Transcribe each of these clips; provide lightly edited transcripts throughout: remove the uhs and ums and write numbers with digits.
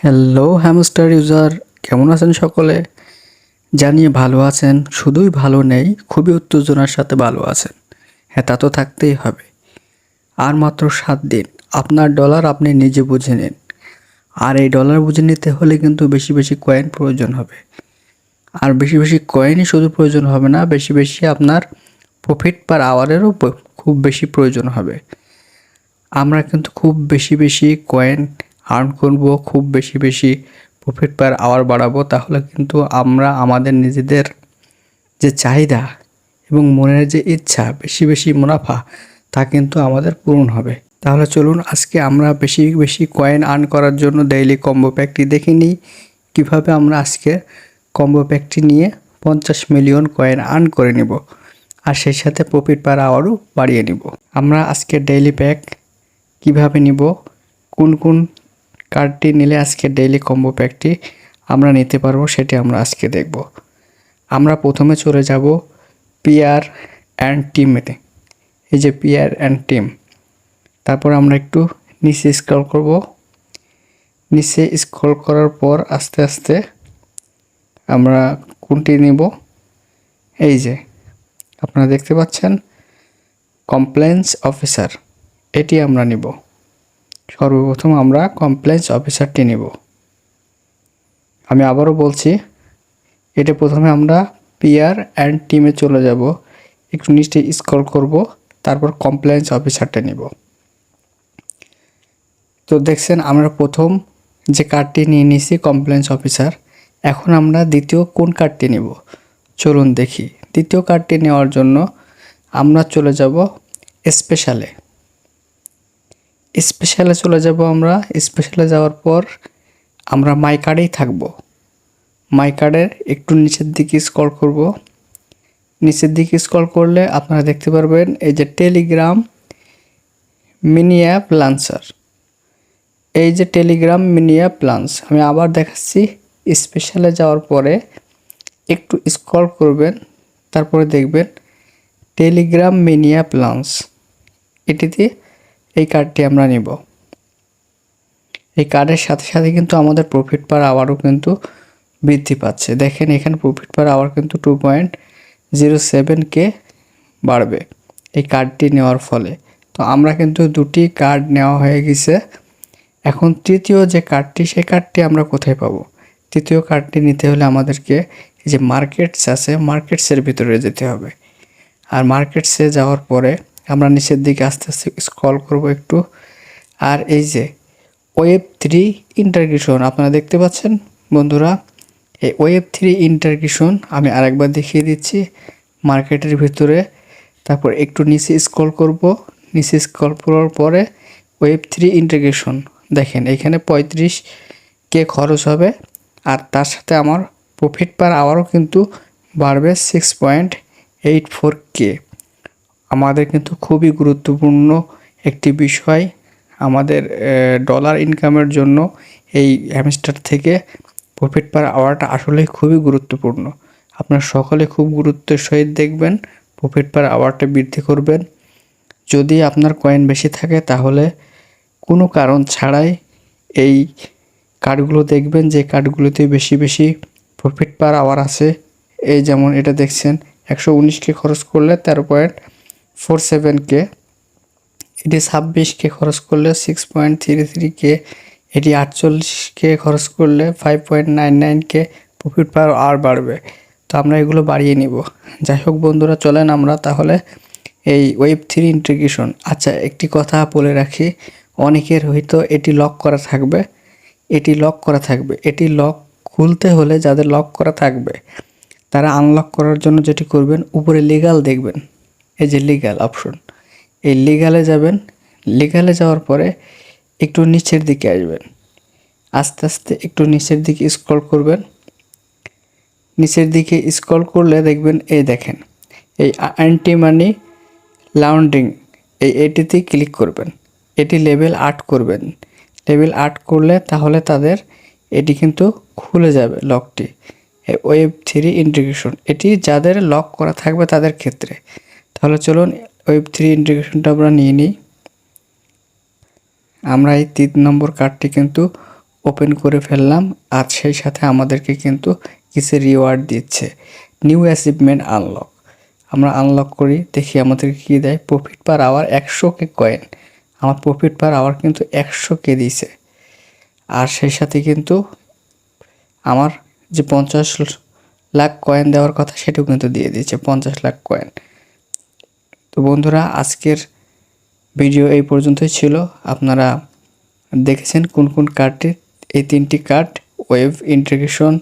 Hello hamster user, কেমন আছেন সকলে? জানিয়ে ভালো আছেন, শুধুই ভালো নেই, খুবই উত্তেজনার সাথে ভালো আছেন। হ্যাঁ, তা তো থাকতেই হবে। আর মাত্র 7 দিন, আপনার ডলার আপনি নিজে বুঝে নিন। আর এই ডলার বুঝে নিতে হলে কিন্তু বেশি বেশি কয়েন প্রয়োজন হবে। আর বেশি বেশি কয়েনই শুধু প্রয়োজন হবে না, বেশি বেশি আপনার প্রফিট পার আওয়ারেরও খুব বেশি প্রয়োজন হবে। আমরা কিন্তু খুব বেশি বেশি কয়েন আর্ন করব, খুব বেশি বেশি প্রফিট পার আওয়ার বাড়াবো, তাহলে কিন্তু আমরা আমাদের নিজেদের যে চাহিদা এবং মনের যে ইচ্ছা বেশি বেশি মুনাফা, তা কিন্তু আমাদের পূরণ হবে। তাহলে চলুন আজকে আমরা বেশি বেশি কয়েন আর্ন করার জন্য ডেইলি কম্বো প্যাকটি দেখে নিই, কীভাবে আমরা আজকে কম্বো প্যাকটি নিয়ে 50 মিলিয়ন কয়েন আর্ন করে নিব আর সেই সাথে প্রফিট পার আওয়ারও বাড়িয়ে নিব। আমরা আজকে ডেইলি প্যাক কিভাবে নিব, কোন কোন কার্ডটি নিলে আজকে ডেইলি কম্বো প্যাকটি আমরা নিতে পারবো, সেটি আমরা আজকে দেখব। আমরা প্রথমে চলে যাব পিআর অ্যান্ড টিমেতে। এই যে পিআর অ্যান্ড টিম, তারপর আমরা একটু নিচে স্ক্রল করব। নিচে স্ক্রল করার পর আস্তে আস্তে আমরা কোনটি নিব, এই যে আপনারা দেখতে পাচ্ছেন কমপ্লেন্স অফিসার, এটি আমরা নিব। সর্বপ্রথম আমরা কমপ্লেন্স অফিসারটি নিব। আমি আবারও বলছি, এটা প্রথমে আমরা পিআর অ্যান্ড টিমে চলে যাব, একটু নিচে স্ক্রল করব, তারপর কমপ্লেন্স অফিসারটা নিব। তো দেখছেন আমরা প্রথম যে কার্ডটি নিয়ে নিয়েছি কমপ্লেন্স অফিসার। এখন আমরা দ্বিতীয় কোন কার্ডটি নিব, চলুন দেখি। দ্বিতীয় কার্ডটি নেওয়ার জন্য আমরা চলে যাব স্পেশালে। স্পেশালে চলে যাব আমরা। স্পেশালে যাওয়ার পর আমরা মাই কার্ডেই থাকব। মাই কার্ডের একটু নিচের দিকে স্ক্রল করব। নিচের দিকে স্ক্রল করলে আপনারা দেখতে পারবেন এই যে টেলিগ্রাম মিনি অ্যাপ লঞ্চার। এই যে টেলিগ্রাম মিনি অ্যাপ লঞ্চ, আমি আবার দেখাচ্ছি। স্পেশালে যাওয়ার পরে একটু স্ক্রল করবেন, তারপরে দেখবেন টেলিগ্রাম মিনি অ্যাপ লঞ্চ, এটিতে এই কার্ডটি আমরা নিব। এই কার্ডের সাথে সাথে কিন্তু আমাদের প্রফিট পার আওয়ারও কিন্তু বৃদ্ধি পাচ্ছে। দেখেন এখানে প্রফিট পার আওয়ার কিন্তু 2.07K বাড়বে এই কার্ডটি নেওয়ার ফলে। তো আমরা কিন্তু দুটি কার্ড নেওয়া হয়ে গেছে। এখন তৃতীয় যে কার্ডটি, সেই কার্ডটি আমরা কোথায় পাবো? তৃতীয় কার্ডটি নিতে হলে আমাদেরকে এই যে মার্কেটস আছে, মার্কেটসের ভিতরে যেতে হবে। আর মার্কেটসে যাওয়ার পরে আমরা নিচের দিকে আস্তে আস্তে স্ক্রল করব একটু। আর এই যে Web3 ইন্টিগ্রেশন আপনারা দেখতে পাচ্ছেন বন্ধুরা। এই Web3 ইন্টিগ্রেশন আমি আরেকবার দেখিয়ে দিচ্ছি। মার্কেটের ভিতরে, তারপর একটু নিচে স্ক্রল করব। নিচে স্ক্রল করার পরে Web3 ইন্টিগ্রেশন দেখেন এখানে 35K খরচ হবে। আর তার সাথে আমার প্রফিট পার আওয়ারও কিন্তু বাড়বে 6.84K। আমাদের কিন্তু খুবই গুরুত্বপূর্ণ একটি বিষয়। আমাদের ডলার ইনকামের জন্য এই হ্যামস্টার থেকে প্রফিট পার আওয়ারটা আসলে খুবই গুরুত্বপূর্ণ। আপনারা সকলে খুব গুরুত্বের সহিত দেখবেন, প্রফিট পার আওয়ারটা বৃদ্ধি করবেন। যদি আপনার কয়েন বেশি থাকে তাহলে কোনো কারণ ছাড়াই এই কার্ডগুলো দেখবেন, যে কার্ডগুলোতে বেশি বেশি প্রফিট পার আওয়ার আছে। এই যেমন এটা দেখছেন 119K খরচ করলে 13.47K, এটি 26K খরচ করলে 6.33K, এটি 48K খরচ করলে 5.99K প্রফিট পার আওয়ার বাড়বে। তো আমরা এগুলো বাড়িয়ে নিব। যাই হোক বন্ধুরা, চলেন আমরা তাহলে এই Web3 ইন্টিগ্রেশন। আচ্ছা, একটি কথা বলে রাখি, অনেকের হয়তো এটি লক করা থাকবে। এটি লক খুলতে হলে যাদের লক করা থাকবে তারা আনলক করার জন্য যেটি করবেন, উপরে লিগ্যাল দেখবেন, এই যে লিগ্যাল অপশন, এই লিগ্যালে যাবেন। লিগ্যালে যাওয়ার পরে একটু নিচের দিকে আসবেন, আস্তে আস্তে একটু নিচের দিকে স্ক্রল করবেন। নিচের দিকে স্ক্রল করলে দেখবেন এই দেখেন এই অ্যান্টি মানি লন্ডারিং, এটিতে ক্লিক করবেন। এটি লেভেল 8 করবেন। লেভেল 8 করলে তাহলে তাদের এটি কিন্তু খুলে যাবে লকটি। Web3 ইন্টিগ্রেশন এটি যাদের লক করা থাকবে তাদের ক্ষেত্রে। তাহলে চলুন Web3 ইন্টিগ্রেশনটা আমরা নিয়ে নিই। আমরা এই 3 নম্বর কার্ডটি কিন্তু ওপেন করে ফেললাম, আর সেই সাথে আমাদেরকে কিন্তু কিছু রিওয়ার্ড দিচ্ছে। নিউ অ্যাচিভমেন্ট আনলক, আমরা আনলক করি, দেখি আমাদেরকে কী দেয়। প্রফিট পার আওয়ার 100K কয়েন। আমার প্রফিট পার আওয়ার কিন্তু 100K দিছে। আর সেই সাথে কিন্তু আমার যে 50 লাখ কয়েন দেওয়ার কথা সেটাও কিন্তু দিয়ে দিয়েছে, 50 লাখ কয়েন। তো বন্ধুরা, আজকের ভিডিও এই পর্যন্তই ছিল। আপনারা দেখেছেন কোন কোন কার্ডটি, এই 3টি card, web integration,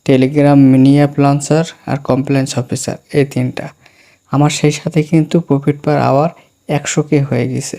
Telegram mini app launcher আর কমপ্লেন্স অফিসার, এই 3টা। আমার সেই সাথে কিন্তু প্রফিট পার আওয়ার 100K হয়ে গেছে।